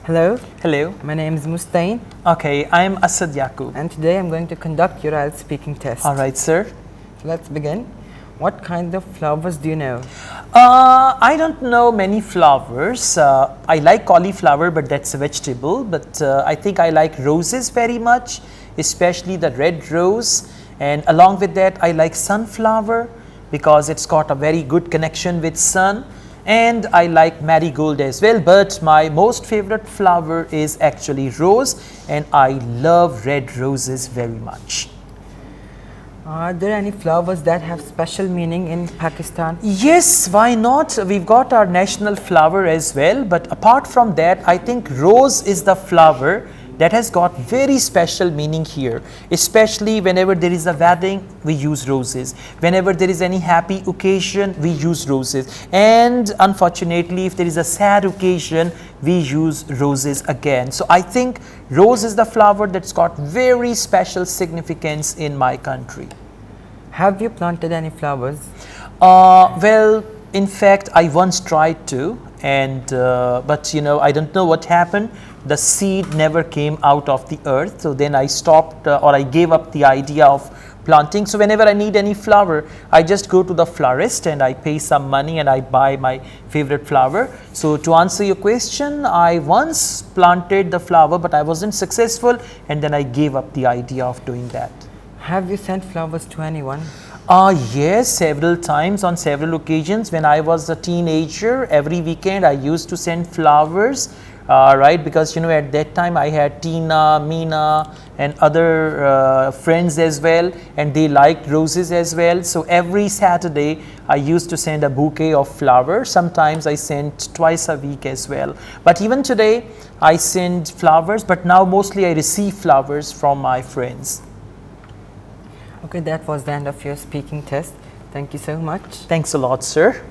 Hello, Hello. my name is Mustaeen, Okay, I am Asad Yaqub. and today I'm going to conduct your IELTS speaking test. All right, sir. So let's begin. What kind of flowers do you know? I don't know many flowers. I like cauliflower, but that's a vegetable. But I think I like roses very much, especially the red rose. And along with that, I like sunflower because it's got a very good connection with sun. And I like marigold as well, but my most favorite flower is actually rose, and I love red roses very much. Are there any flowers that have special meaning in Pakistan? Yes, why not? We've got our national flower as well, but apart from that, I think rose is the flower that has got very special meaning here, especially whenever there is a wedding, we use roses. Whenever there is any happy occasion, we use roses. And unfortunately, if there is a sad occasion, we use roses again. So I think rose is the flower that's got very special significance in my country. Have you planted any flowers? Well, in fact, I once tried to, and but I don't know what happened. The seed never came out of the earth, so then I stopped or I gave up the idea of planting. So whenever I need any flower, I just go to the florist and I pay some money and I buy my favorite flower. So to answer your question, I once planted the flower, but I wasn't successful, and then I gave up the idea of doing that. Have you sent flowers to anyone? Yes, several times on several occasions. When I was a teenager, every weekend I used to send flowers, right? Because at that time I had Tina, Meena, and other friends as well, and they liked roses as well. So every Saturday I used to send a bouquet of flowers. Sometimes I sent twice a week as well. But even today I send flowers, but now mostly I receive flowers from my friends. Okay, that was the end of your speaking test. Thank you so much. Thanks a lot, sir.